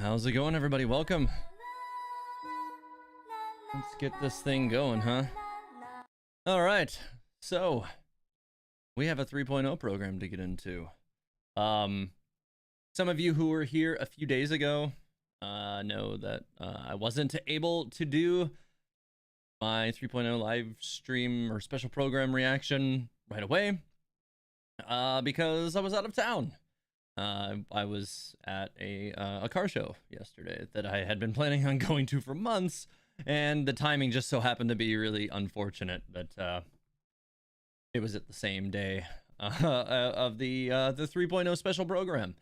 How's it going, everybody? Welcome. Let's get this thing going, huh? All right. So, we have a 3.0 program to get into. Some of you who were here a few days ago know that I wasn't able to do my 3.0 live stream or special program reaction right away because I was out of town. I was at a car show yesterday that I had been planning on going to for months, and the timing just so happened to be really unfortunate that it was at the same day of the 3.0 special program,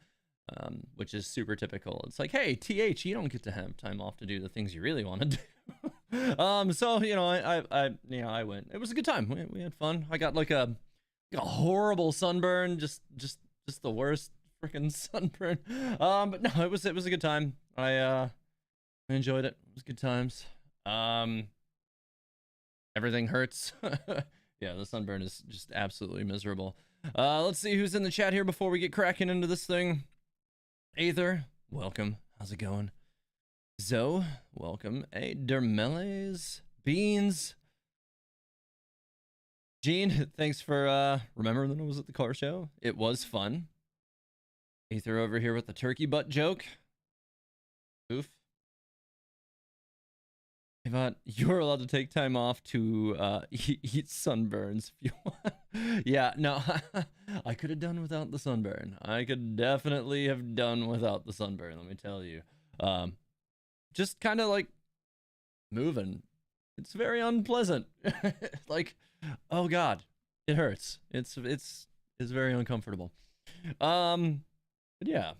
which is super typical. It's like, hey, TH, you don't get to have time off to do the things you really want to do. So I went. It was a good time. We had fun. I got like a horrible sunburn, just the worst freaking sunburn. But no, it was a good time. I enjoyed it. It was good times. Everything hurts. Yeah, the sunburn is just absolutely miserable. Let's see who's in the chat here before we get cracking into this thing. Aether, welcome. How's it going? Zoe, welcome. Hey, Dermeles, Beans. Gene, thanks for remembering that I was at the car show. It was fun. Aether over here with the turkey butt joke. Oof. Teyvat, you're allowed to take time off to eat sunburns if you want. Yeah, no, I could have done without the sunburn. I could definitely have done without the sunburn, let me tell you. Just kind of like moving. It's very unpleasant. Like, oh God, it hurts. It's very uncomfortable. But yeah.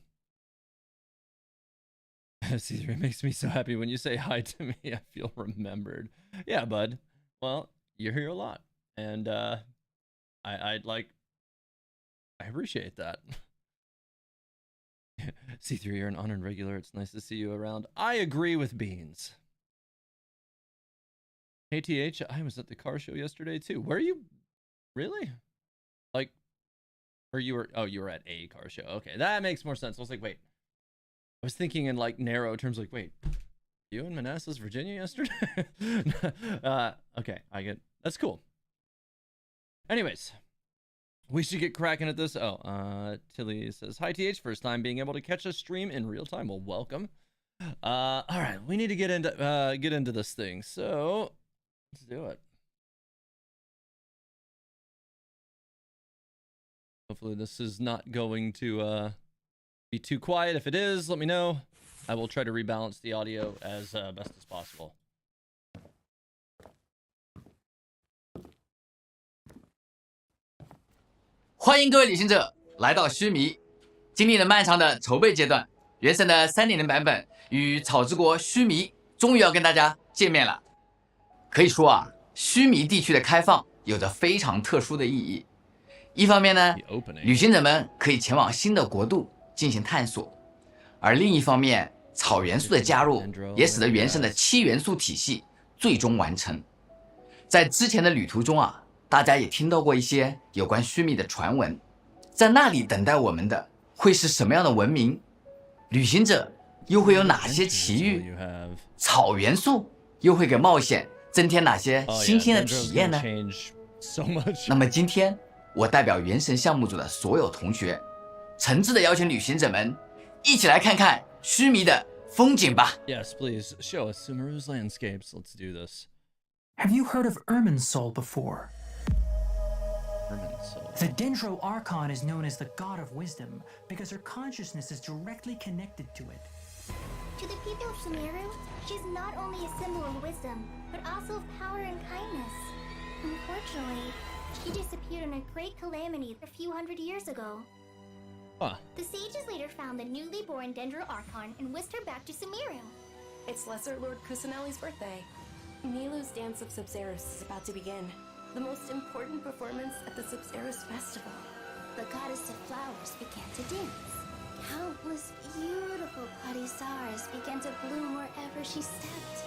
C3 makes me so happy when you say hi to me. I feel remembered. Yeah, bud. Well, you're here a lot, and I appreciate that. C3, you're an honored regular. It's nice to see you around. I agree with Beans. Hey, TH, I was at the car show yesterday too. Were you? Really? Like, or you were? Oh, you were at a car show. Okay, that makes more sense. I was like, wait. I was thinking in like narrow terms, like, wait, you in Manassas, Virginia yesterday? Okay, I get, that's cool. Anyways, we should get cracking at this. Oh, Tilly says, hi TH, first time being able to catch a stream in real time. Well, welcome. All right, we need to get into this thing. So let's do it. Hopefully this is not going to be too quiet. If it is, let me know. I will try to rebalance the audio as best as possible.欢迎各位旅行者来到须弥，经历了漫长的筹备阶段，原神的3.0版本与草之国须弥终于要跟大家见面了。可以说啊，须弥地区的开放有着非常特殊的意义。一方面呢，旅行者们可以前往新的国度进行探索，而另一方面，草元素的加入也使得原神的7元素体系最终完成。在之前的旅途中啊，大家也听到过一些有关须弥的传闻，在那里等待我们的会是什么样的文明？旅行者又会有哪些奇遇？草元素又会给冒险增添哪些新鲜的体验呢？那么今天，我代表原神项目组的所有同学，诚挚的邀请旅行者们一起来看看须弥的风景吧。Yes, please show us Sumeru's landscapes. Let's do this. Have you heard of Irminsul before? Irminsul. The Dendro Archon is known as the God of Wisdom because her consciousness is directly connected to it. To the people of Sumeru, she's not only a symbol of wisdom, but also of power and kindness. Unfortunately, she disappeared in a great calamity a few hundred years ago. Huh. The sages later found the newly born Dendro Archon and whisked her back to Sumeru. It's Lesser Lord Kusanelli's birthday. Nilu's Dance of Subzerus is about to begin. The most important performance at the Subzerus Festival. The goddess of flowers began to dance. Countless beautiful putty stars began to bloom wherever she stepped.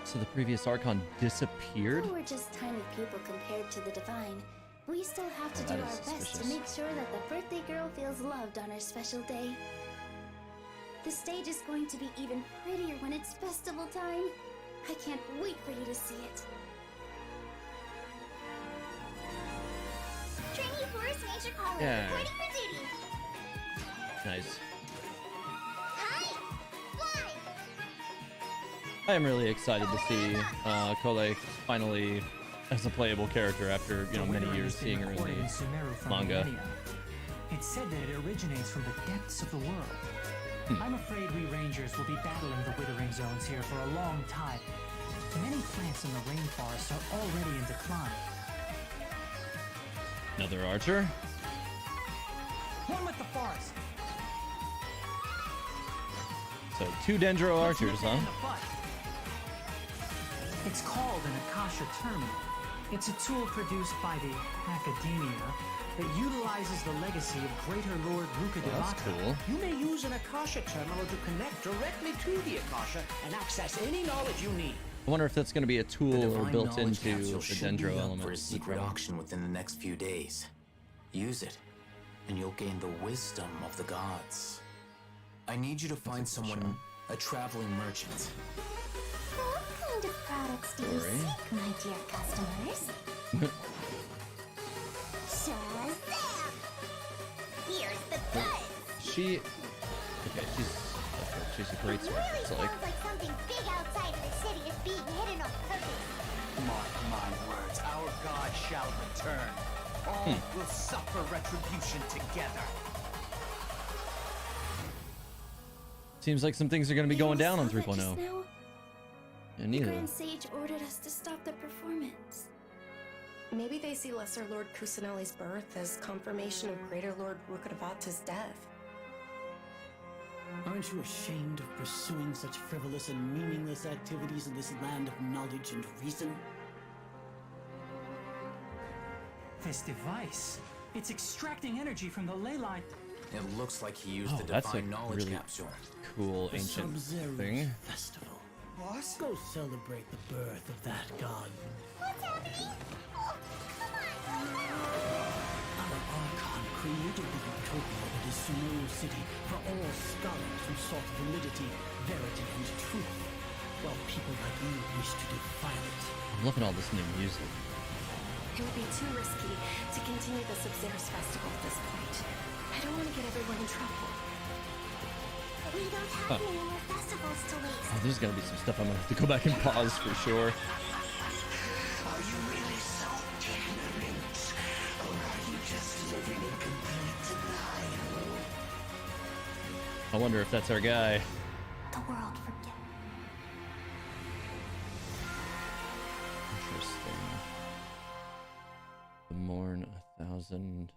So the previous Archon disappeared? We're just tiny people compared to the divine. We still have to do our best to make sure that the birthday girl feels loved on her special day. The stage is going to be even prettier when it's festival time. I can't wait for you to see it. Trainee Forest Nature Caller, Yeah. reporting for duty. Nice. Hi! Fly! I am really excited to see Kole finally as a playable character after many years seeing her in recorded the Sumeru for manga. millennia. It's said that it originates from the depths of the world. I'm afraid we rangers will be battling the withering zones here for a long time. Many plants in the rainforest are already in decline. Another archer. One with the forest. So 2 Dendro Let's archers, nip that huh? in the butt. It's called an Akasha terminal. It's a tool produced by the academia that utilizes the legacy of Greater Lord Well, that's Rukkhadevata. cool. You may use an Akasha terminal to connect directly to the Akasha and access any knowledge you need. I wonder if that's going to be a The tool or divine built knowledge into capsule the should be Dendro up element. for a of the secret drone. auction within the next few days. Use it, and you'll gain the wisdom of the gods. I need you to find someone, a traveling merchant. What kind of products do you Sorry. seek, my dear customers? Shazam! Here's the goods! She's a great It sword. really It's sounds like like something big outside of the city is being hidden on purpose. Mark my words, our God shall return. All will suffer retribution together. seems like some things are going to be going down on Saw that just 3.0. now? Yeah, The neither. Grand Sage ordered us to stop the performance. Maybe they see Lesser Lord Kusanali's birth as confirmation of Greater Lord Rukkhadevata's death. Aren't you ashamed of pursuing such frivolous and meaningless activities in this land of knowledge and reason? This device, it's extracting energy from the ley line. It looks like he used Oh, the that's a divine knowledge really capsule. cool The ancient Sub-Zero thing. Festival. Boss? Go celebrate the birth of that god. What's happening? Oh, come on! Our Archon created the utopia that is Sumeru City for all scholars who sought validity, verity, and truth, while people like you wish to defile it. I'm loving all this new music. It would be too risky to continue the Sub-Zero's festival at this point. I don't want to get everyone in trouble. We don't have any more festivals to waste. Oh, there's gonna be some stuff I'm gonna have to go back and pause for sure. Are you really so ignorant? Or are you just living in complete denial? I wonder if that's our guy. The world forget. Interesting. The morn 1,000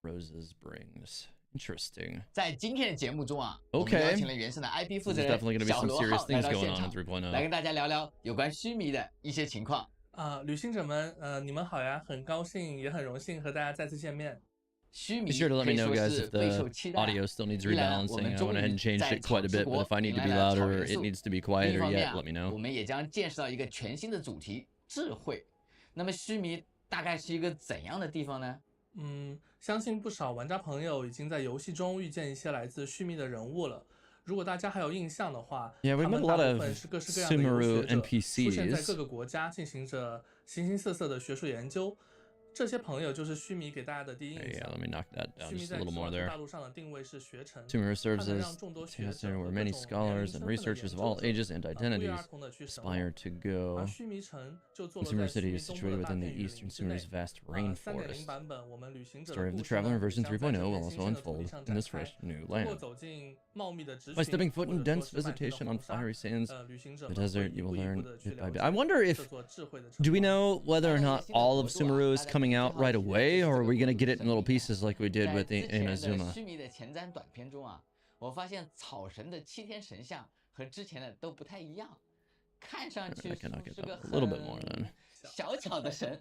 roses brings. Interesting. 在今天的节目中啊 Okay. 我们邀请了原神的 IP 负责 There's 人 definitely gonna be 小 some 罗 serious 浩来 things 到 going 现 on 场 in 3.0. 来跟大家聊聊有关须弥的一些情况。旅行者们，你们好呀！很高兴，也很荣幸和大家再次见面。须弥 Be sure to let 可 me 以 know, 说 guys, 是 if 备受 the 期待。 audio still needs 一来我 rebalancing. 们 I 终 went ahead 于 and changed 在 it quite a 草 bit, 之 but 国 if I need 迎 to 来 be 了草 louder or 元 it 素。 needs to be 另一 quieter 方面 yet, 啊 let me know. 我们也将介绍一个全新的主题——智慧。那么须弥大概是一个怎样的地方呢？相信不少玩家朋友已经在游戏中遇见一些来自须弥的人物了。如果大家还有印象的话， Yeah, we 他 met 们 a 大 lot 部分 of 是各式各样的游 Sumeru 学者，出现在 NPCs. 各个国家，进行着形形色色的学术研究。这些朋友就是须弥给大家的第一印 Yeah, 象。 let me knock that down 须弥 just 在 a little 斯 more 瓦特 there. 大陆上的定位是学城， Sumeru 它 serves 能 as 让众多学 a 者 center 和 where 各 many 种年龄 scholars 身 and 份的研 researchers of 究 all 者 ages and 不约而 identities 同地去守望。 aspire to go. 而须弥城就坐落 Sumeru 在须 City 弥 is 东部 situated 的大 within the 片雨 eastern 林之内。 Sumeru's vast 3.0 rainforest. 版本，我们旅行者 Story of the 故事呢 Traveler 也 version 将在这 3.0 片 will 新 also 鲜的土地 unfold 上 in 展 this 开。 fresh new 通过 land. 走进茂密的植 By 群， stepping foot 或 in 者 dense 说是漫天的 vegetation 黄 on 沙 fiery sands, 旅行者 the 们会 desert, you 一 will 步一步 learn 地去 bit 了 by 解 bit. I wonder 这 if 座智慧的 do we 城邦。 know whether or not all of Sumeru is coming out right away, or are we gonna get it in little pieces like we did 在 with 之前的 Inazuma? 须弥的前瞻短片中啊，我发现草神的7天神像和之前的都不太一样，看上去 I cannot get 是 that 个 a little bit more then. 小巧的神。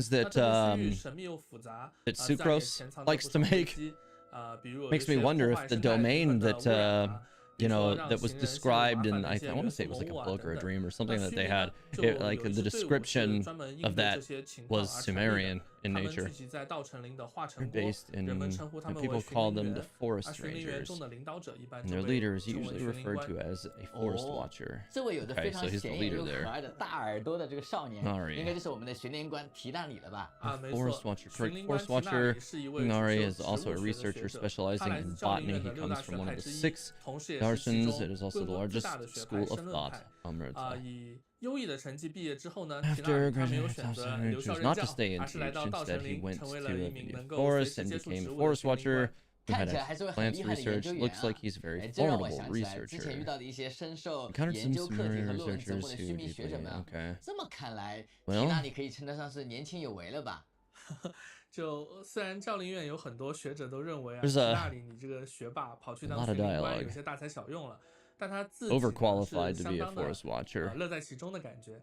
things that 它这个区域神秘又复杂， that 自然也 Sucrose 潜藏着 likes 不 to 少危 make 机，比如有一 makes me 些 wonder 破 if 坏 the 生态平 domain 衡的 that 污染啊， you 比如 know 说让 that was 行人陷入 described 麻 in 烦的 I 一些 want to 原 say 始 it was 活 like 物 a 啊 book or 等 a 等。 dream or 那 something that 虚 they 拟 had 呢，就 it, 有 like 一 the 支队伍是 description 专门应 of 对这 that 些情况 was 而成立 Sumerian 的， in 他们 nature. 聚集在稻城林的化 They're 成国， based in 人们称呼他 and 们为 people 巡 call 林 them the 员，而 forest 巡林员 rangers. 中的领导者一般 And 就 their 被 leader is 称为 usually 巡林 referred 官。 to as a forest 哦 watcher. 这位有着 Okay, 非常 so he's the 显眼 leader 又可 there. 爱的大耳朵的这个少年， Nari. 应该就是我们的巡林官提纳里了吧？没 Forest 错， watcher, 巡 correct. 林官 Forest 提纳 watcher 里是一位主 Nari 修 is 植 also a 物学的学 researcher 者， specializing 他来自 in 教令 botany. 院 He 的六 comes 大学 from one 派 of the 之一， 6同时也是其 Darshans. 中 It is also 规 the 模最 largest 大的学 school 派 of 申论 thought. 派。 Amrita. 以优异的成绩毕业之后呢，提纳 After 里他没有 graduating 选 from 择 Sumeru, 留校 chose 任 not 教 to，stay in 而是来到 Teach. 稻 Instead, 城 he 林， went 成 to 为了一名 the 能够随 forest 时 and 接触 became 植 a 物的 forest 巡林 watcher. 官。 Who 看 had 起来还是位很 plants 厉害的研究 research. 员 Looks 啊 like！he's a very 这让我 formidable 想起来之前遇 researcher. 到的一些深受 Encountered 研 some 究课题 Sumeru 和论文成 researchers 果的 who 须弥学者们啊。 deeply, okay. 这么看来， Well 提纳里可以称得上是年轻有为了吧？就虽然教令院有很多学者都认为啊， There's 提 a- 纳里你这个学霸跑去 a 当 lot 巡 of 林官 dialogue. 有些大材小用了，但他自己呢 Overqualified 是 to 相 be a 当的 forest watcher. 乐在其中的感觉。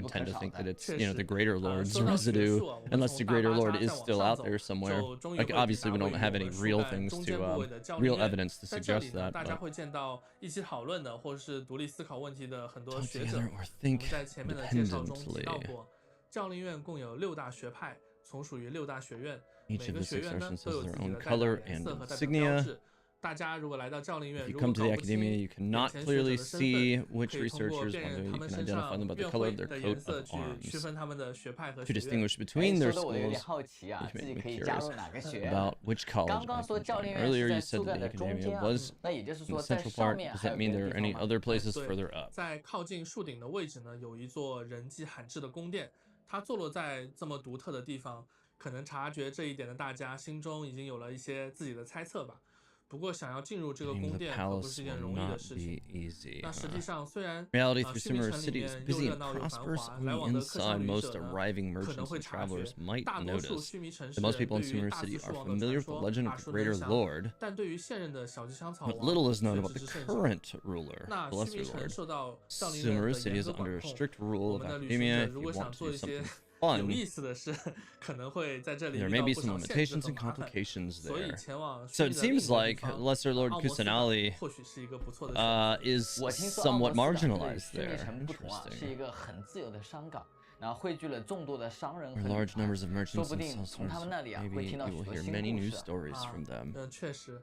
would tend to 可少 think 的 that it's 确 the 实 greater 啊 lord's 说到学 residue, 术啊，我们 unless 从 the 大 greater 巴 lord 扎 is 再往 still 上 out 走 there somewhere. 就终于 Like 会抵 obviously 达 we 位 don't 于 have 我 any 们树 real 干 things 中间 to 部位的教令 real 院。 evidence to 在这 suggest 里呢， that. 大家 But 会见到一起讨论的，或者是独立思考问题的很多 talk 学者。 together or 我 think 们在前面的介绍中提到 independently. 过，教令院共有6大学派，从属于6大学院， Each 每 of 个 the 学 6院呢 sections 都 has 有 their 自己 own 的代表 color 颜 and 色和代表标 insignia. 志。大家如果来到教令院， If you 如 come 果 to 搞 the 不清 academia, you 眼 cannot 前学者 clearly 的身 see 份， which 可以通过 researchers, 辨 although 认 you 他 can 们身 identify 上 them by the 院 color 徽 of their 的颜 coat 色 of 去区 arms. 分他们的学派和 To 学院。 distinguish 哎， between 说 their 的我有点 schools, 好奇啊， which 自 made 己 me 可以加 curious 入哪个学院？ about which college 刚 I 刚说 can 教 join. 令院 Earlier 是 you 在 said 树 that 干 the 的中 academia 间啊， was 那也就是 in 说 the 在 central 上 part. 面 Does 还 that 有 mean 别 there 的 are 地方 any 吗？ other places 对 further up? 在靠近树顶的位置呢，有一座人迹罕至的宫殿，它坐落在这么独特的地方，可能察觉这一点的大家心中已经有了一些自己的猜测吧。不过想要进入这个 Getting 宫 the 殿可不 palace 是一件 will 容易的 not 事情。 be easy. 那实际上，虽然 Reality through 须弥 Sumeru 城里 City is 面又 busy 热 and 闹又繁 prosperous. 华， On 来 the 往的客商 inside, 旅 most 者呢， arriving 可能 merchants 会 and 察觉 travelers might 大多数 notice 须弥城 that 市 most people 对 in 于 Sumeru 大 City 肆 are 树王的 familiar 传 with the 说 legend 大 of the 树 Greater 能详， Lord, 但对于现任的小吉香草 but 王 little is known 却 about 只 the 是圣旨。 current ruler, 那 the 须弥 Lesser 城 Lord. 受到教令院 Sumeru 的 City 严 is 格 under 管 a 控。 strict 我 rule 们 of 的旅行 academia. 者 If 如 you 果想 want to 做 do 一些 something 有 fun, 意思的事，可能会在这里 there 遇 may 到 be 不 some 少限制 limitations 和 and 麻烦， complications 所以 there. 前往 So 须 it 弥的另一 seems 个地 like 方， Lesser Lord 奥摩斯岛 Kusanali 或许是一个不错的选择。 is 我听说奥摩 somewhat 斯岛对 marginalized 须弥 there. 城不同啊，是 Interesting. 一个很自由的商港，然后汇聚了众多的商人 Where 和旅 large 团， numbers of 说 merchants 不 and 定从他们 sellswords, 那里啊会 maybe 听到 you 许 will 多 hear 新 many 故 new 事。 stories 啊， from them. 确实，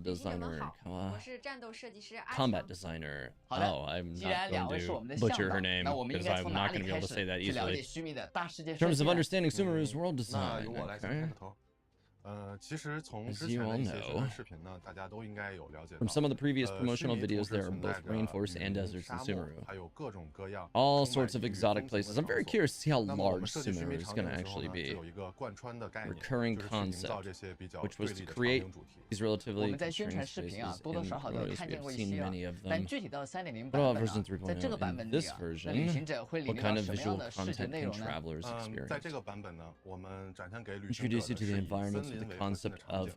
world designer. 我是战斗设计师阿 Combat 强。 designer. 好的 Oh, I'm 既 not 然两 going 位是我们 to 的向 butcher 导 her，name 那我们应 because 该 I'm 从 not 哪 going 里 to be 开 able to 始 say that 去了解 easily. 须弥的大世界 In 设 terms 计 of 呢？ understanding Sumeru's world 那 design. 由我来先开 Okay. 个头。其实从 As 之 you 前的 all 一些宣 know, 传视频呢，大家都应该有了解 from 到。 some of the previous 须 promotional 弥 videos, 同时 there are 存在 both 着 rainforests 雨 and 林、 deserts 沙 in 漠， Sumeru. 还有各种各样 All 充满 sorts of 异域 exotic 风情 places. 的 I'm very 场所。 curious to see how 那么我们 large 设计须 Sumeru 弥 is 场 going 景 to 的时候 actually 呢，就 be. 有一个贯穿的概念， Recurring 就是去营造 concept, 这些比较 which 对 was 立 to 的场 create 景主题。 these 我 relatively 们在宣传 constrained 视频啊， spaces 多多 in 少少都 Sumeru. 看 We 见 have 过一 seen 些啊 many of 但 them. 具体到3.0 What about 版本 version 呢，在这个 3.0? 版 In 本 this 里啊，那旅 version, 行者会领 what 略到 kind of 什么样 visual 的视觉 content 内 can 容呢？ travelers 在这 experience? 个版本呢，我们展现给旅行者 Introduce you 的 to 是 the 以森 environments 林 with the 为核心的 concept 场 of 景。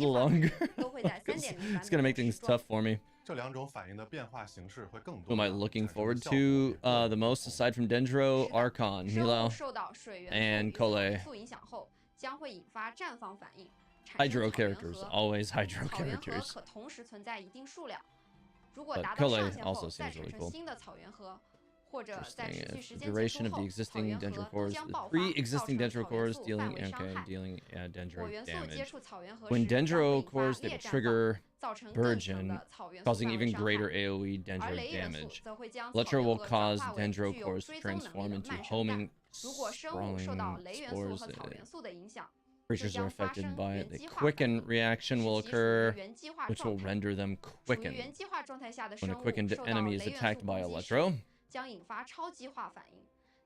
little longer. 都会在 It's 3.0 版 gonna 本 make 中 things 时装。 tough for me. 这两种反应的变化形式会更 Who am 多 I 样， looking 产生 forward 效果 to 也会 the 不 most 同。 aside from Dendro, 是的 Archon, 生物 Milo, 受到水元 and 素与草 Kole. 元素影响后，将会引发绽放反应，产生 Hydro 草原 characters, 核。 always hydro 草原核 characters. 可同时存在一定数量，如果 But 达到 Kole 上限 also 后，再 seems 产 really 生 cool. 新的草原核，或者在 Interesting. 持续 If 时 the 间结 duration 束 of the 后，草 existing 原 Dendro 核都 cores, 将 the 爆发， pre-existing 造 Dendro 成草元 cores 素 dealing 范围伤害。 dealing 火 Dendro 元素接 damage. 触草原核 When 时，将 Dendro 会引发 cores, they 烈 will 绽放， trigger 造成更强 Burgeon, 的草元素 causing 范围 even 伤 greater 害。 AoE 而 Dendro 雷元素 damage. 则会将草 Electro 原 will 核 cause 转化为 Dendro 具有 cores to 追踪能力 transform 的 into 慢生弹。 homing 如果生物受到 sprawling 雷元素 spores. 和草元素的影响， Creatures are 将发 affected 生 by 原 the 基化反 quicken 应， reaction 使 will 其属于 occur, 原基化 which 状 will 态。 render them 处于 quicken. 原基化状态下的 When 生 a 物 quickened 受到 enemy 雷 is 元素 attacked by 攻击 Electro, 时，将引发超激化反应，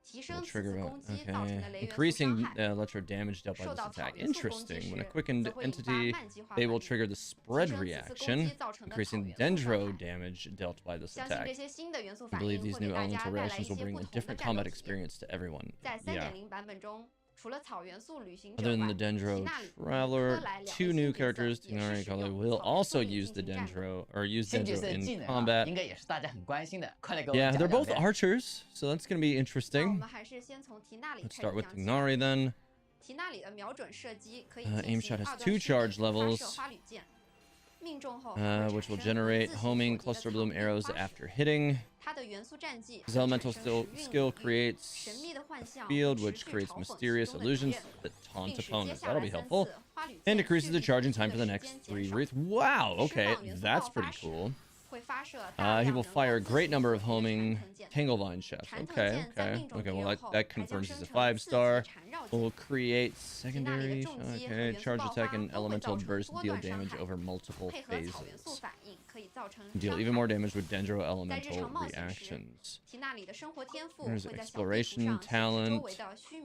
提 will 升此 trigger 次攻击造成 okay, 的雷元素伤 increasing 害。 electro damage dealt by 受 this 到草 attack. 元素攻击 Interesting. When a 时， quickened 则会引发 entity, 慢激化 they 反 will 应， trigger the 提 spread 升此次攻击 reaction, 造成的草 increasing 元素伤 Dendro 害。 damage dealt by this 相信这 attack. 些新的元素 I 反 believe 应 these 会给 new 大 elemental 家带来一 reactions will 些 bring 不 a 同的 different 战斗 combat 体验。 experience to everyone. 在 Yeah. 3.0 版本中，除了草元素旅行者 Other than 外， the 提 Dendro 纳里与科 Traveler, 莱两 two 位 new 新角色 characters, 也是 Tighnari 使 Kale, 用 will 草元 also 素旅 use the 进行战斗。 Dendro or use 新角 Dendro 色的 in 技能 combat. 应该也是大家很关心的，快来给我们 Yeah, 讲 they're 讲 both 呗。 archers, so that's gonna be 那我 interesting. 们还是先从提纳里 Let's 开始 start with 讲起。 Tighnari then. 提纳里的瞄准射击可以 Aim 进行 shot has 二段 two 蓄力 charge 发 levels, 射花旅箭，命中后还会 which will 产生 generate 自行 homing 锁定的 cluster 草 bloom 地 arrows 花矢。 after hitting. 它的 His elemental skill creates a field which creates mysterious illusions that taunt opponents. That'll be helpful. And decreases the charging time for the next 3 wreaths. Wow, okay, that's pretty cool. He will fire a great number of homing Tanglevine shafts. Okay, well, that confirms he's a 5-star. Will create secondary, okay, charge attack and elemental burst deal damage over multiple phases. Deal even more damage with Dendro elemental reactions. There's exploration talent.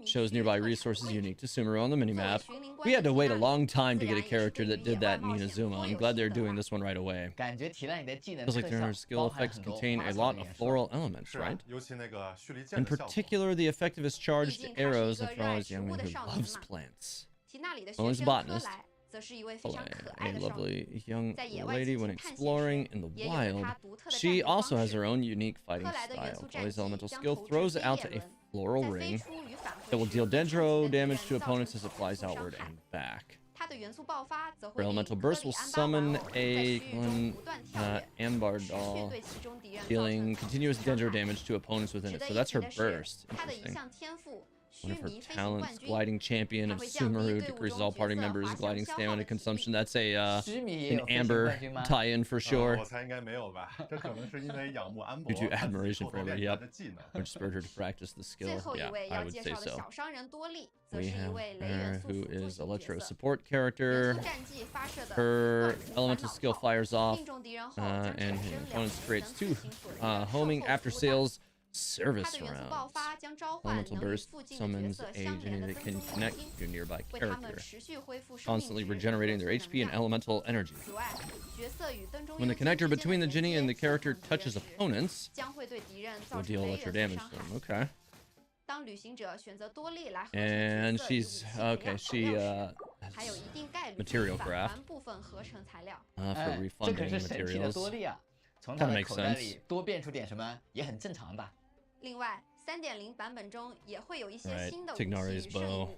Shows nearby resources unique to Sumeru on the minimap. We had to wait a long time to get a character that did that in Inazuma. I'm glad they're doing this one right away. Feels like their skill effects contain a lot of floral elements, right? In particular, the effectivest charged arrows are for all his young man who loves plants. Well, he's a botanist. A lovely young lady when exploring in the wild. She also has her own unique fighting style. Chloe's elemental skill throws out a floral ring that will deal Dendro damage to opponents as it flies outward and back. Her elemental burst will summon a Ambar doll, dealing continuous Dendro damage to opponents within it. So that's her burst. Interesting. One of her talents, gliding champion of Sumeru, decreases all party members' gliding stamina consumption. That's an Amber tie-in for sure. Due to admiration for Amber, yep. Which spurred her to practice the skill. Yeah, I would say so. We have her, who is Electro support character. Her elemental skill fires off, and her opponents creates 2 homing after sales service rounds. Elemental burst summons a genie that can connect to a nearby character, constantly regenerating their HP and elemental energy. When the connector between the genie and the character touches opponents, it will deal electro damage to them. Okay. And she's okay. She has material craft for refunding materials. Kind of makes sense. Right, Tignari's bow.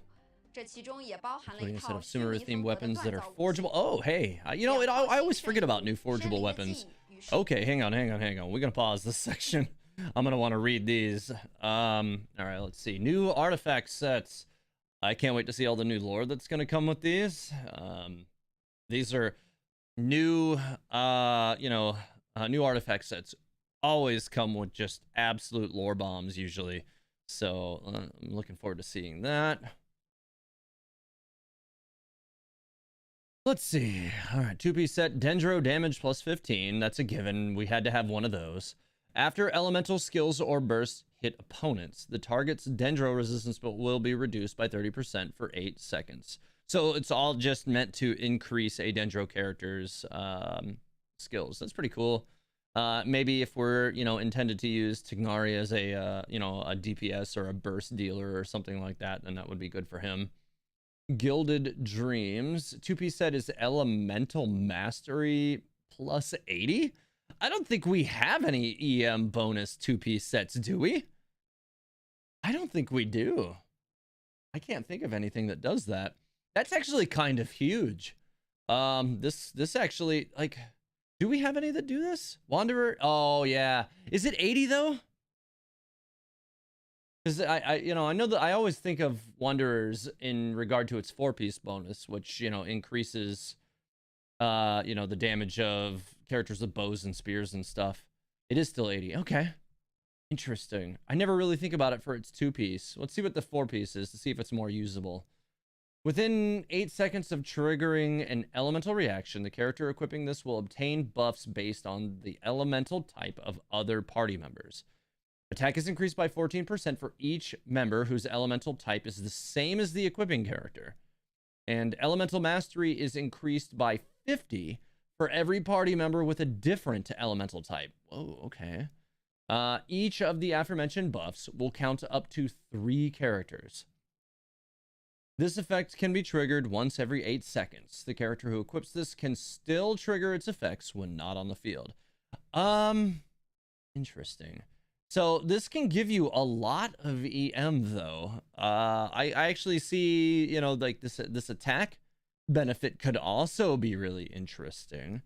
Including a set of Sumeru-themed weapons that are forgeable. Oh, hey, you know, I always forget about new forgeable weapons. Okay, hang on. We're gonna pause this section. I'm gonna want to read these. All right, let's see. New artifact sets. I can't wait to see all the new lore that's gonna come with these. These are new, new artifact sets. Always come with just absolute lore bombs usually, so I'm looking forward to seeing that. Let's see. All right, 2-piece set, Dendro damage plus 15. That's a given. We had to have one of those. After elemental skills or bursts hit opponents, the target's Dendro resistance will be reduced by 30% for 8 seconds. So it's all just meant to increase a Dendro character's skills. That's pretty cool. Maybe if we're, intended to use Tignari as a, a DPS or a burst dealer or something like that, then that would be good for him. Gilded Dreams. 2-piece set is Elemental Mastery plus 80. I don't think we have any EM bonus 2-piece sets, do we? I don't think we do. I can't think of anything that does that. That's actually kind of huge. This actually, like... Do we have any that do this? Wanderer? Oh, yeah. Is it 80, though? Because I know that I always think of Wanderers in regard to its 4-piece bonus, which, increases, the damage of characters with bows and spears and stuff. It is still 80. Okay. Interesting. I never really think about it for its 2-piece. Let's see what the 4-piece is to see if it's more usable. Within 8 seconds of triggering an elemental reaction, the character equipping this will obtain buffs based on the elemental type of other party members. Attack is increased by 14% for each member whose elemental type is the same as the equipping character. And elemental mastery is increased by 50 for every party member with a different elemental type. Whoa, okay. Each of the aforementioned buffs will count up to 3 characters. This effect can be triggered once every 8 seconds. The character who equips this can still trigger its effects when not on the field. Interesting. So this can give you a lot of EM though. I actually see, like this attack benefit could also be really interesting.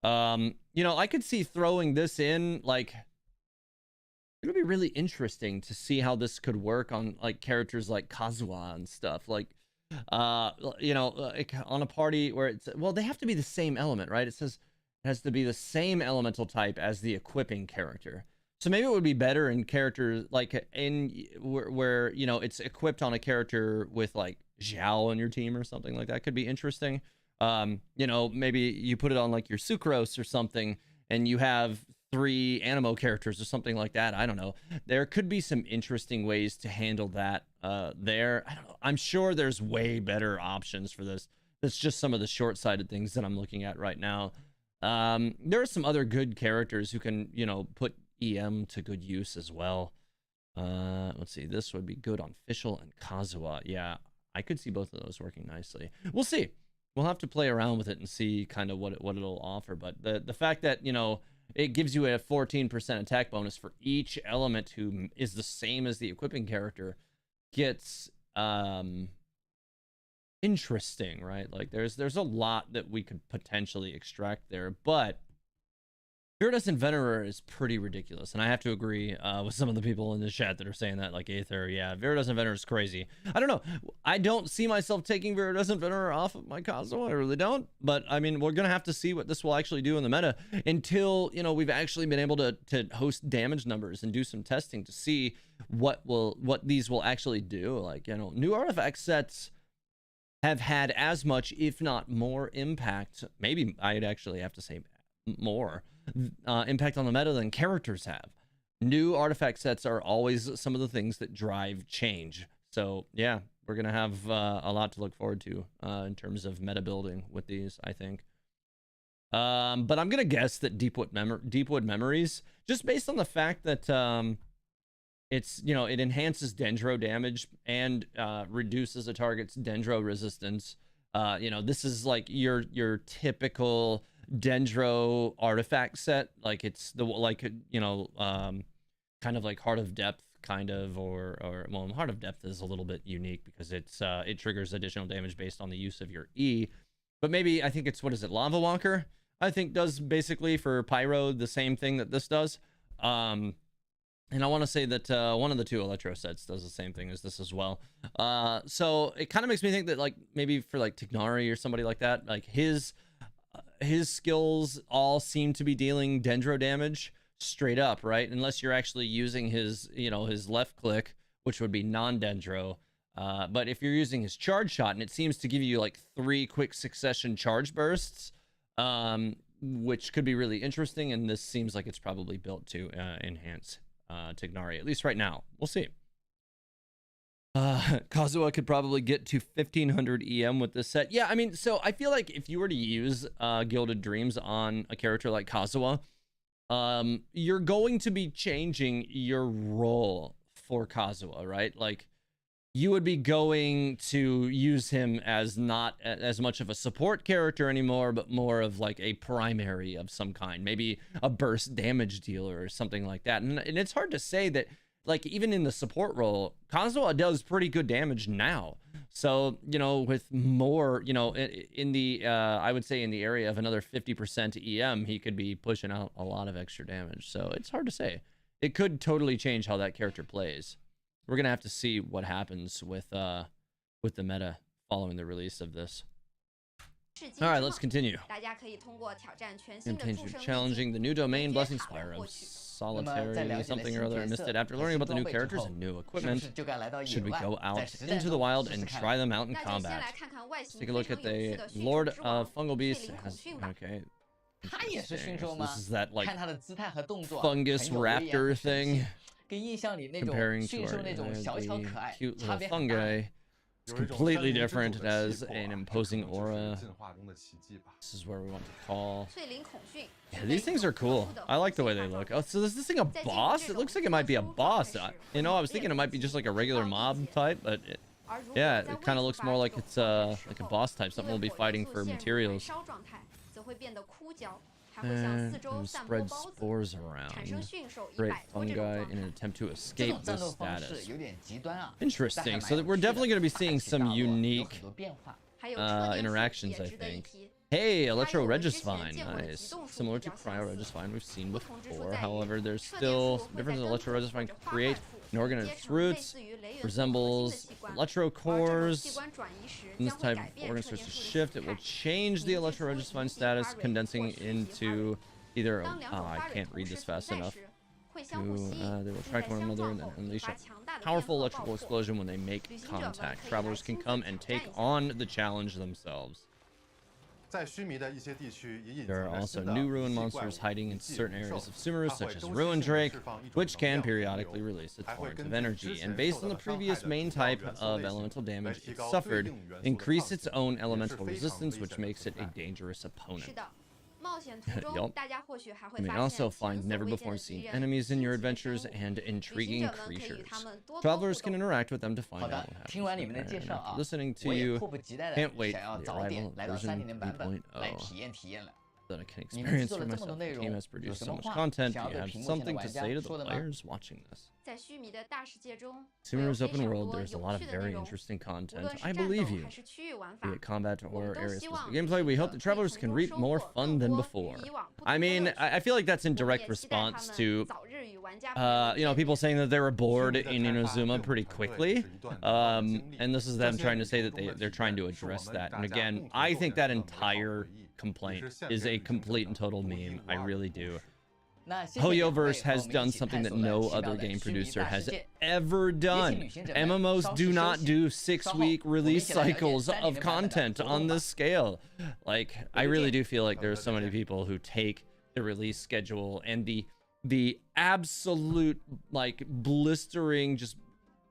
I could see throwing this in, like, be really interesting to see how this could work on like characters like Kazuha and stuff. Like, you know, like on a party where it's, well, they have to be the same element, right? It says it has to be the same elemental type as the equipping character. So maybe it would be better in characters like in where you know, it's equipped on a character with like Xiao on your team or something like that. Could be interesting. You know, maybe you put it on like your Sucrose or something, and you have 3 Animo characters or something like that. I don't know. There could be some interesting ways to handle that there. I don't know. I'm sure there's way better options for this. That's just some of the short-sighted things that I'm looking at right now. There are some other good characters who can, you know, put EM to good use as well. Let's see. This would be good on Fischl and Kazuha. Yeah, I could see both of those working nicely. We'll see. We'll have to play around with it and see kind of what it'll offer. But the fact that, you know, it gives you a 14% attack bonus for each element who is the same as the equipping character gets interesting, right? Like there's a lot that we could potentially extract there, but Viridescent Venerer is pretty ridiculous, and I have to agree with some of the people in the chat that are saying that, like Aether. Yeah, Viridescent Venerer is crazy. I don't know. I don't see myself taking Viridescent Venerer off of my Kazuha. I really don't. But I mean, we're gonna have to see what this will actually do in the meta until, you know, we've actually been able to host damage numbers and do some testing to see what these will actually do. Like, you know, new artifact sets have had as much, if not more, impact. Maybe I'd actually have to say more impact on the meta than characters have. New artifact sets are always some of the things that drive change. So yeah, we're gonna have a lot to look forward to in terms of meta building with these, I think. But I'm gonna guess that Deepwood Memories, just based on the fact that it's, you know, it enhances Dendro damage and reduces a target's Dendro resistance. You know, this is like your typical Dendro artifact set. Like it's the, like, you know, kind of like Heart of Depth kind of, or well, Heart of Depth is a little bit unique because it's it triggers additional damage based on the use of your E. But maybe, I think it's, what is it, Lava Walker, I think does basically for Pyro the same thing that this does. And I want to say that one of the 2 Electro sets does the same thing as this as well. So it kind of makes me think that, like, maybe for like Tignari or somebody like that, like his skills all seem to be dealing Dendro damage straight up, right? Unless you're actually using his, you know, his left click, which would be non-Dendro. But if you're using his charge shot, and it seems to give you like 3 quick succession charge bursts, which could be really interesting. And this seems like it's probably built to enhance Tignari, at least right now. We'll see. Kazuha could probably get to 1500 EM with this set. Yeah, I mean, so I feel like if you were to use Gilded Dreams on a character like Kazuha, you're going to be changing your role for Kazuha, right? Like, you would be going to use him as not as much of a support character anymore, but more of like a primary of some kind, maybe a burst damage dealer or something like that. And it's hard to say that, like, even in the support role, Kazuha does pretty good damage now. So, you know, with more, you know, in the, I would say in the area of another 50% EM, he could be pushing out a lot of extra damage. So it's hard to say. It could totally change how that character plays. We're going to have to see what happens with the meta following the release of this. All right, let's continue. Continue challenging the new domain, Blessing Spire of Solitary something or other. I missed it. After learning about the new characters and new equipment, should we go out into the wild and try them out in combat? Let's take a look at the Lord of Fungal Beast. Okay. So this is that, like, fungus raptor thing. Comparing to our cute little fungi. It's completely different. It has an imposing aura. This is where we want to call. Yeah, these things are cool. I like the way they look. Oh, so is this thing a boss? It looks like it might be a boss. You know, I was thinking it might be just like a regular mob type, but yeah, it kind of looks more like it's like a boss type. Something we'll be fighting for materials. And spread spores around. Create fungi in an attempt to escape this status. Interesting. So that we're definitely going to be seeing some unique interactions, I think. Hey, Electro Regisvine, nice. Similar to Cryo Regisvine we've seen before. However, there's still some differences. Electro Regisvine can create an organ at its roots, resembles electro cores. When this type of organ starts to shift, it will change the Electro Regisvine status, condensing into either. I can't read this fast enough. They will attract one another and then unleash a powerful electrical explosion when they make contact. Travelers can come and take on the challenge themselves. There are also new ruin monsters hiding in certain areas of Sumeru, such as Ruin Drake, which can periodically release a torrent of energy. And based on the previous main type of elemental damage it suffered, increase its own elemental resistance, which makes it a dangerous opponent. Yup. You may also find never-before-seen enemies in your adventures and intriguing creatures. Travelers can interact with them to find out what happens. And after listening to you, can't wait for the arrival of version 3.0. That I can experience for myself. The game has produced so much content. Do you have something to say to the players watching this? Sumeru's open world, there's a lot of very interesting content. I believe you. Be it combat or area-specific gameplay, we hope that travelers can reap more fun than before. I mean, I feel like that's in direct response to, you know, people saying that they were bored in Inazuma pretty quickly. And this is them trying to say that they're trying to address that. And again, I think that entire complaint is a complete and total meme. I really do. Hoyoverse has done something that no other game producer has ever done. MMOs do not do 6-week release cycles of content on this scale. Like, I really do feel like there's so many people who take the release schedule and the absolute, like, blistering, just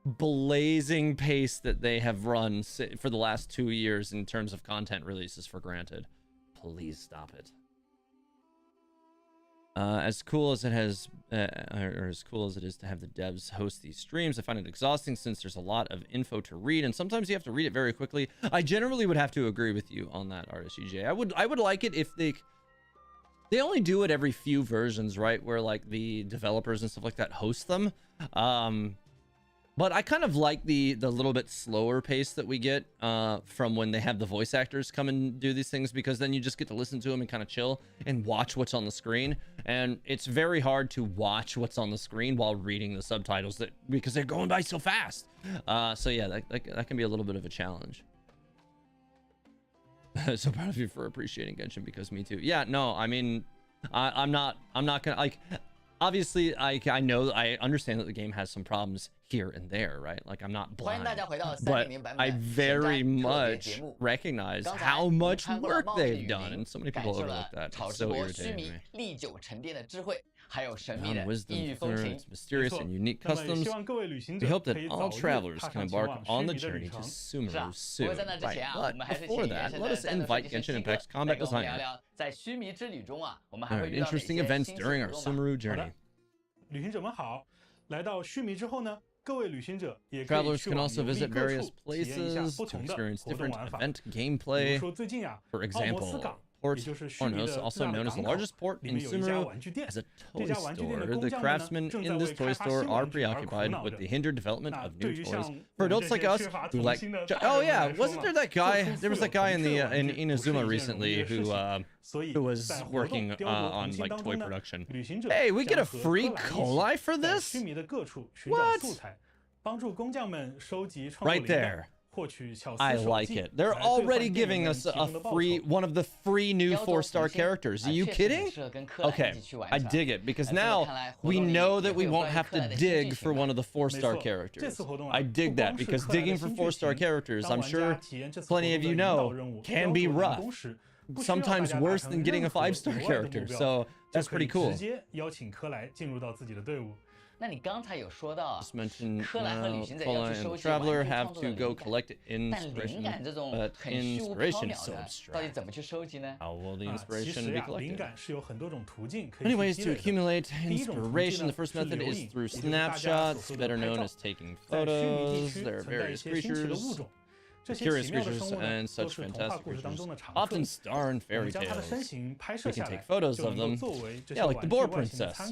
blazing pace that they have run for the last 2 years in terms of content releases for granted. Please stop it. As cool as it has, or as cool as it is to have the devs host these streams, I find it exhausting since there's a lot of info to read, and sometimes you have to read it very quickly. I generally would have to agree with you on that, RSUJ. I would like it if they only do it every few versions, right? Where like the developers and stuff like that host them. But I kind of like the little bit slower pace that we get from when they have the voice actors come and do these things, because then you just get to listen to them and kind of chill and watch what's on the screen. And it's very hard to watch what's on the screen while reading the subtitles because they're going by so fast. So yeah, that can be a little bit of a challenge. So proud of you for appreciating Genshin, because me too. Yeah, no, I mean, I'm not gonna, like, obviously I understand that the game has some problems here and there, right? Like, I'm not blind, but I very much recognize how much work they've done, and so many people overlook that. It's so irritating to me. Beyond wisdom, its mysterious and unique customs, we hope that all travelers can embark on the journey to Sumeru soon. Right, but before that, let us invite Genshin Impact's combat designer. There are interesting events during our Sumeru journey. Travelers can also visit various places to experience different event gameplay. For example, Port Ornos, also known as the largest port in Sumeru, has a toy store. The craftsmen in this toy store are preoccupied with the hindered development of new toys for adults like us who like. Oh yeah, wasn't there that guy? There was that guy in Inazuma recently who was working on like toy production. Hey, we get a free collai for this? What? Right there. I like it. They're already giving us one of the free new 4-star characters. Are you kidding? Okay, I dig it, because now we know that we won't have to dig for one of the 4-star characters. I dig that, because digging for 4-star characters, I'm sure plenty of you know, can be rough. Sometimes worse than getting a 5-star character. So that's pretty cool. Just mentioned Kola and the Traveler have to go collect inspiration, but inspiration is so abstract. How will the inspiration be collected? Many ways to accumulate inspiration. The first method is through snapshots, better known as taking photos. There are various creatures, curious creatures, and such fantastic creatures, often star in fairy tales. We can take photos of them, yeah, like the Boar Princess.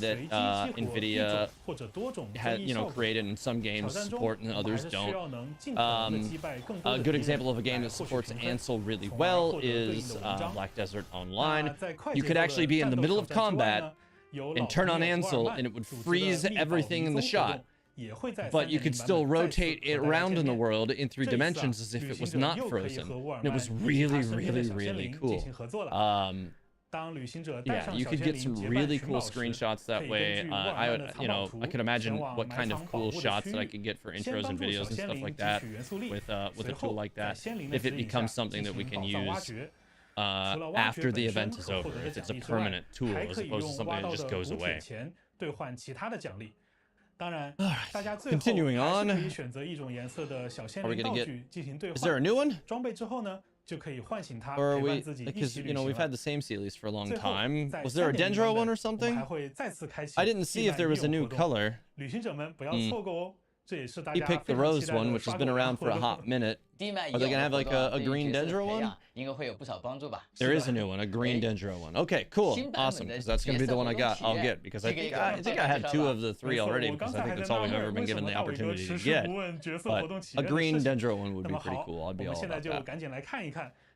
that NVIDIA had, created, and some games support and others don't. A good example of a game that supports Ansel really well is Black Desert Online. You could actually be in the middle of combat and turn on Ansel, and it would freeze everything in the shot. But you could still rotate it around in the world in 3 dimensions as if it was not frozen. And it was really, really, really cool. Yeah, you could get some really cool screenshots that way. I could imagine what kind of cool shots that I could get for intros and videos and stuff like that with a tool like that, if it becomes something that we can use after the event is over. If it's a permanent tool as opposed to something that just goes away. Continuing on. Are we gonna get? Is there a new one? Or are we? Because we've had the same Sealies for a long time. Was there a Dendro one or something? I didn't see if there was a new color. He picked the rose one, which has been around for a hot minute. Are they gonna have like a green Dendro one? There is a new one, a green Dendro one. Okay, cool, awesome. Because that's gonna be the one I'll get, because I think I had 2 of the 3 already, because I think that's all we've ever been given the opportunity to get. But a green Dendro one would be pretty cool. I'd be all about that.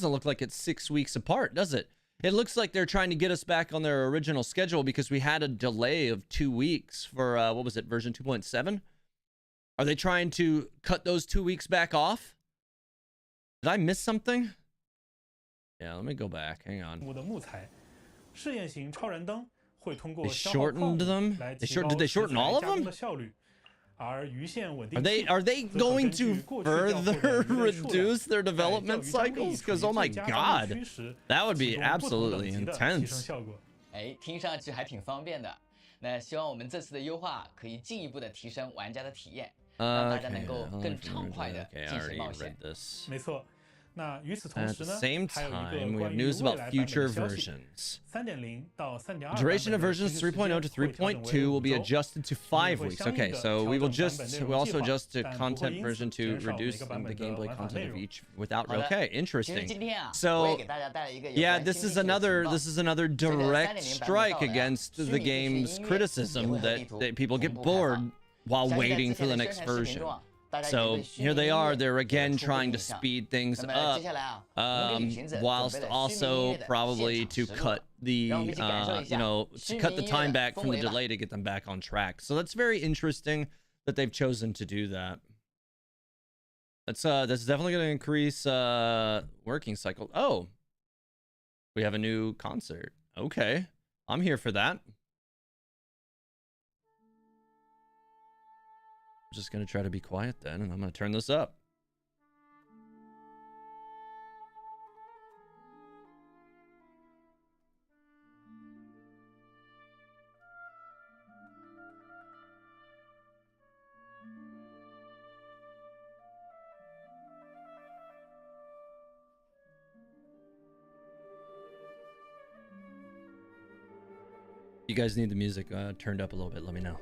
doesn't look like it's 6 weeks apart, does it? It looks like they're trying to get us back on their original schedule because we had a delay of 2 weeks for, what was it, version 2.7? Are they trying to cut those 2 weeks back off? Did I miss something? Yeah, let me go back. Hang on. 的木材，试验型超燃灯会通过 They 消耗矿 shortened 物 them. 来 They 提 short. 高 Did they 食 shorten 材 all of 加工 them? 的效率。而鱼线稳定 Are they 器 are they 则可 going 根据 to 过去调货的 further 鱼类数量 reduce their 在 development 钓鱼张力 cycles? 处于 Because oh my 最佳发力 god, 区时 that would be 启动不同等 absolutely 级的提升 intense. 效果。哎，听上去还挺方便的。那希望我们这次的优化可以进一步的提升玩家的体验，让大家能够更畅快的 Okay, I 进行 already 冒险 read。this. 没错。那与此同 At 时 the 呢， same 还有一 time, 个 we 关 have 于 news 未 about 来版 future 本的消息。 versions. 3.0到 3.2 版 Duration 本 of 的持 versions 续时间 3.0 to 会调整为 3.2 will be 5周 adjusted to 5 weeks. Okay, so we will we'll also adjust the 但不会 content 因此 version to 减少每 reduce 个版 the 本的 gameplay 玩法 content 内 of 容。 each without. 好的 Okay, 其实 interesting. 今天啊，我 So 也给大家带来一个有 yeah, 关 this 新 is 地图的 another 情报 this is another 随着 direct 3.0版本 strike 到来啊 against 虚 the 拟地图 game's 音乐也 criticism 会和 that 地图 that people 同 get 步开 bored 放。 while 相信在 waiting 之 for 前 the 的 next 宣传视频 version. 中啊，大家也 So 对虚拟 here 音 they 乐 are. They're 有了 again 初步 trying to 印象。 speed things 那么 up, 接下来啊，我们给旅行者准备 whilst 了虚拟音 also 乐的 probably 现 to 场实录， cut the 让我们一起感受一 you 下 know 虚 to 拟 cut the 音乐 time 的 back 氛 from the 围吧。 delay to get them back on track. So that's very interesting that they've chosen to do that. That's definitely going to increase working cycle. Oh, we have a new concert. Okay, I'm here for that. I'm just going to try to be quiet then, and I'm going to turn this up. You guys need the music turned up a little bit, let me know.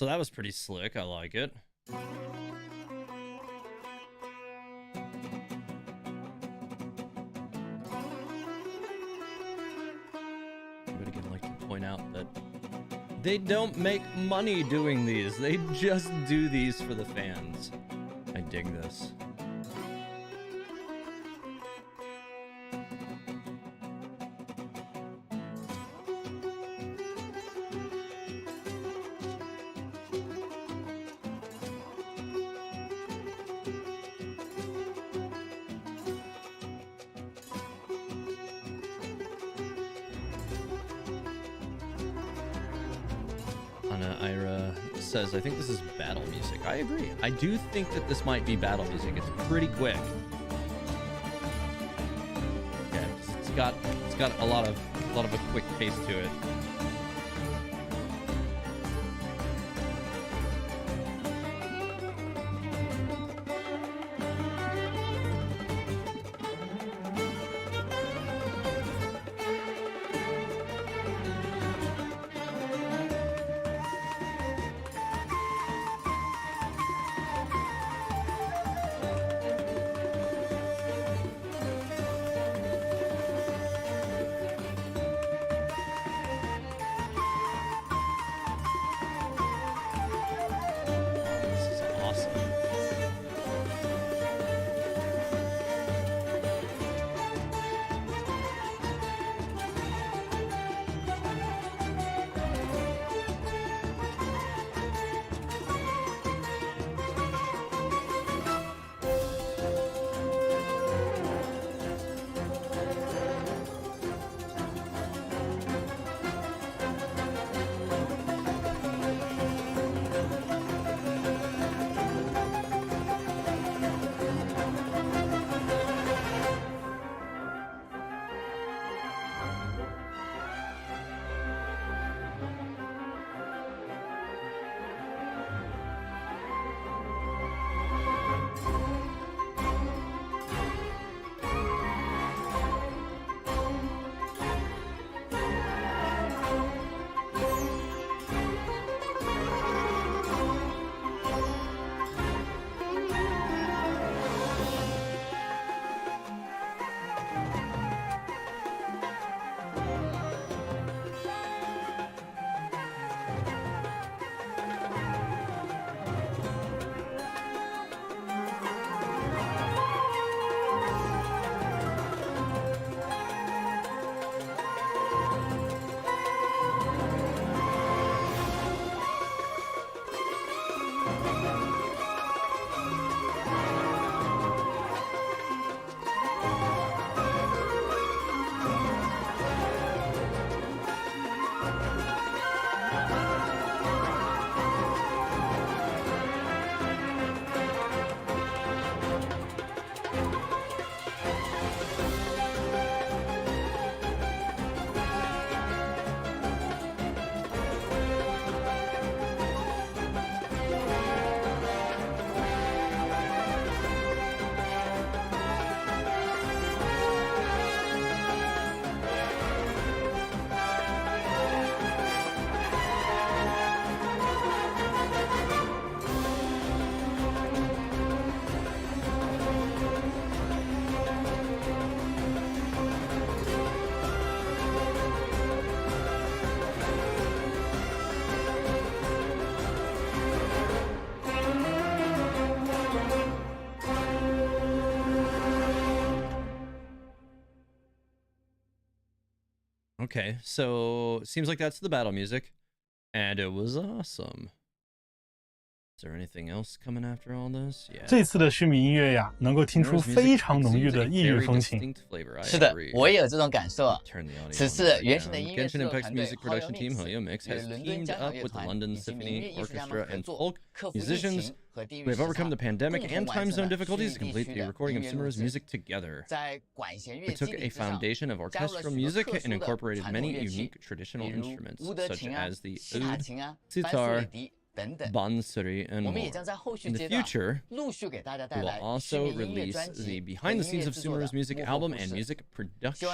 So that was pretty slick. I like it. I would again like to point out that they don't make money doing these. They just do these for the fans. I dig this. Ira says, I think this is battle music. I agree. I do think that this might be battle music. It's pretty quick. Yeah, it's got a lot of a quick pace to it. Okay, so seems like that's the battle music, and it was awesome. Is there anything else coming after all this? Yeah. 这次的须弥音乐呀，能够听出非常浓郁的异域风情。是的，我也有这种感受。此次原神的音乐制 Genshin 作 Impact's 团队 music production team Hoyo Mix has teamed up with the London Symphony Orchestra and folk musicians who have overcome the pandemic and time zone difficulties to complete the recording of Sumeru's music together. We took a foundation of orchestral music and incorporated many unique traditional instruments, such as the oud, sitar, bansuri, and more. In the future, we will also release the behind-the-scenes of Sumeru's music album and music production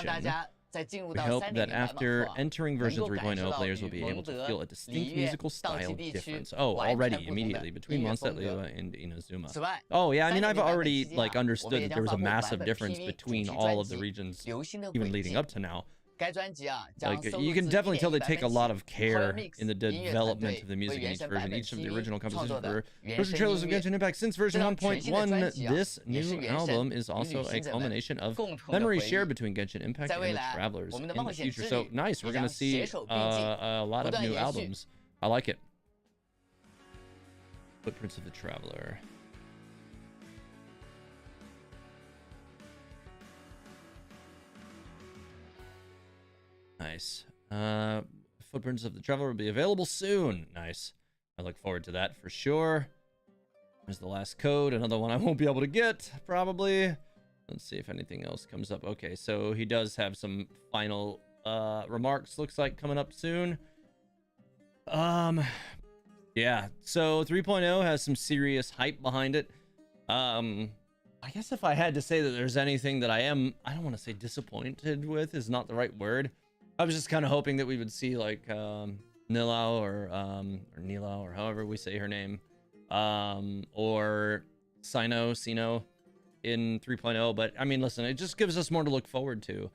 We hope that after entering version 3.0, players will be able to feel a distinct musical style difference. Oh, already, immediately, between Mondstadt Liyue and Inazuma. Oh, yeah, I mean, I've already, like, understood that there was a massive difference between all of the regions, even leading up to now. Like, you can definitely tell they take a lot of care in the development of the music in each version. Each of the original compositions for version trailers of Genshin Impact since version 1.1. This new album is also a culmination of memories shared between Genshin Impact and the Travelers in the future. So nice, we're gonna see a lot of new albums. I like it. Footprints of the Traveler. Nice. Footprints of the Traveler will be available soon. Nice. I look forward to that for sure. There's the last code. Another one I won't be able to get, probably. Let's see if anything else comes up. Okay, so he does have some final remarks, looks like, coming up soon. Yeah, so 3.0 has some serious hype behind it. I guess if I had to say that there's anything that I don't want to say disappointed with, is not the right word. I was just kind of hoping that we would see like Nilau or Nilau, or however we say her name, or Sino in 3.0. But I mean, listen, it just gives us more to look forward to.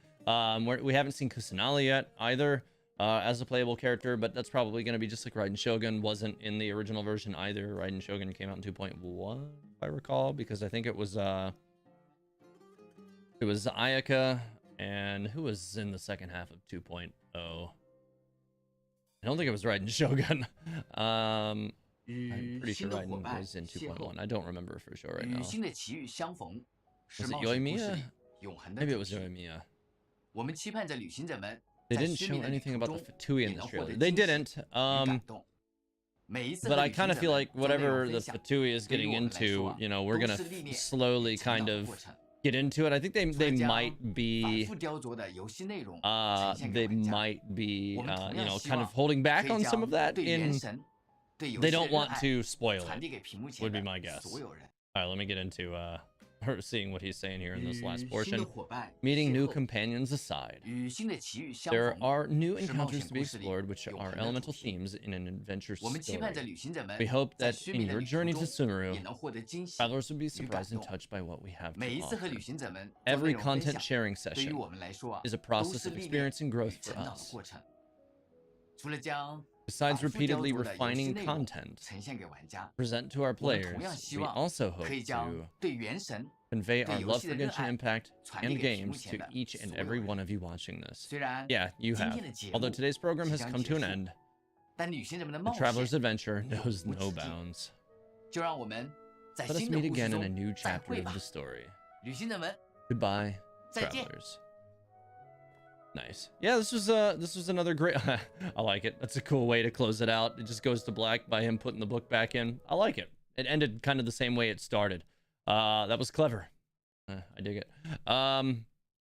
We haven't seen Kusanali yet either as a playable character, but that's probably going to be just like Raiden Shogun wasn't in the original version either. Raiden Shogun came out in 2.1, if I recall, because I think it was Ayaka. And who was in the second half of 2.0? I don't think it was Raiden Shogun. I'm pretty sure Raiden was in 2.1. I don't remember for sure right now. Was it Yoimiya? Maybe it was Yoimiya. They didn't show anything about the Fatui in this trailer. They didn't. But I kind of feel like whatever the Fatui is getting into, you know, we're gonna slowly kind of get into it. I think they might be you know, kind of holding back on some of that. They don't want to spoil it, would be my guess. All right, let me get into seeing what he's saying here in this last portion. Meeting new companions aside, there are new encounters to be explored, which are elemental themes in an adventure story. We hope that in your journey to Sumeru, travelers will be surprised and touched by what we have to offer. Every content sharing session is a process of experience and growth for us. Besides repeatedly refining content present to our players, we also hope to convey our love for Genshin Impact and games to each and every one of you watching this. Yeah, you have. Although today's program has come to an end, the traveler's adventure knows no bounds. Let us meet again in a new chapter of the story. Goodbye, travelers. Nice. Yeah, this was another great I like it. That's a cool way to close it out. It just goes to black by him putting the book back in. I like it. It ended kind of the same way it started. That was clever. I dig it.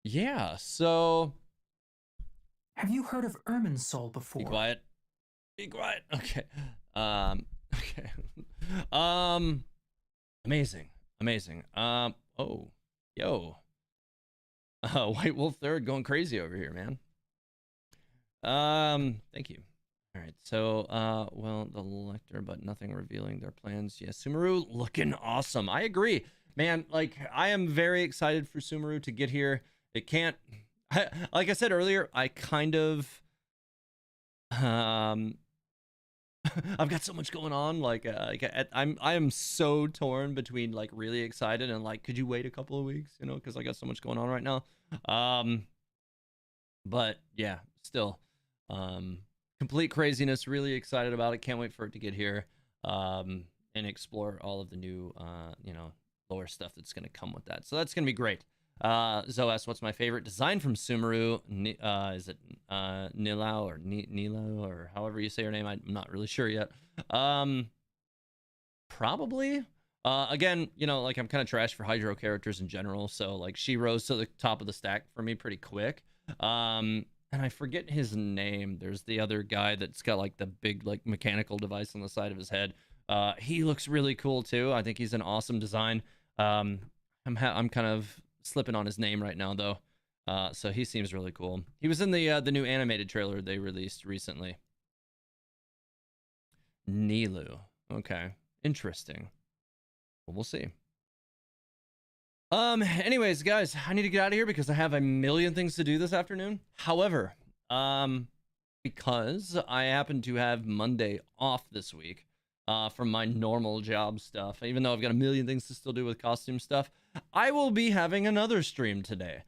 Yeah, so have you heard of Irminsul before? Be quiet. Be quiet. Okay. Okay. Amazing. Oh, yo. White Wolf Third going crazy over here, man. Thank you. All right, so well, the lector, but nothing revealing their plans. Yeah, Sumeru looking awesome. I agree, man. Like, I am very excited for Sumeru to get here. It can't, like I said earlier, I kind of I've got so much going on. Like I am so torn between like really excited and like, could you wait a couple of weeks? You know, because I got so much going on right now. But yeah, still, complete craziness. Really excited about it. Can't wait for it to get here. And explore all of the new, you know, lore stuff that's gonna come with that. So that's gonna be great. Zoas, what's my favorite design from Sumeru? Is it Nilau or Nilo or however you say her name? I'm not really sure yet. Probably. Again, you know, like I'm kind of trash for hydro characters in general, so like she rose to the top of the stack for me pretty quick. And I forget his name. There's the other guy that's got like the big like mechanical device on the side of his head. He looks really cool too. I think he's an awesome design. I'm kind of slipping on his name right now though. So he seems really cool. He was in the new animated trailer they released recently. Nilu. Okay. Interesting. Well, we'll see. Anyways, guys, I need to get out of here because I have a million things to do this afternoon. However, because I happen to have Monday off this week, from my normal job stuff, even though I've got a million things to still do with costume stuff, I will be having another stream today,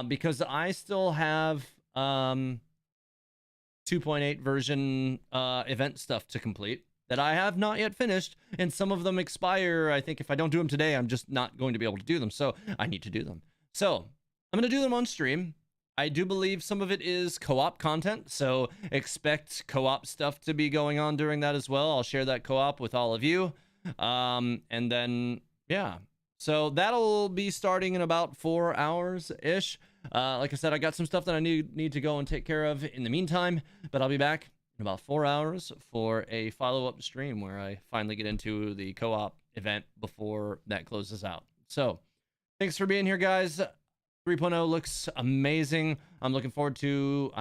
because I still have, 2.8 version, event stuff to complete that I have not yet finished, and some of them expire. I think if I don't do them today, I'm just not going to be able to do them, so I need to do them. So I'm going to do them on stream. I do believe some of it is co-op content, so expect co-op stuff to be going on during that as well. I'll share that co-op with all of you. And then, yeah. So that'll be starting in about 4 hours-ish. Like I said, I got some stuff that I need to go and take care of in the meantime, but I'll be back in about 4 hours for a follow-up stream where I finally get into the co-op event before that closes out. So thanks for being here, guys. 3.0 looks amazing. I'm looking forward to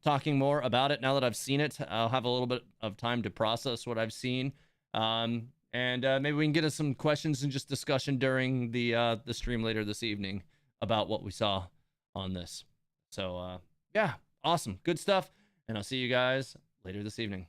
talking more about it now that I've seen it. I'll have a little bit of time to process what I've seen. And maybe we can get us some questions and just discussion during the stream later this evening about what we saw on this. So, yeah, awesome. Good stuff. And I'll see you guys later this evening.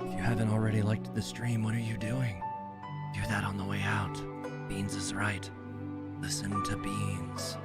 If you haven't already liked the stream, what are you doing? Do that on the way out. Beans is right. Listen to Beans.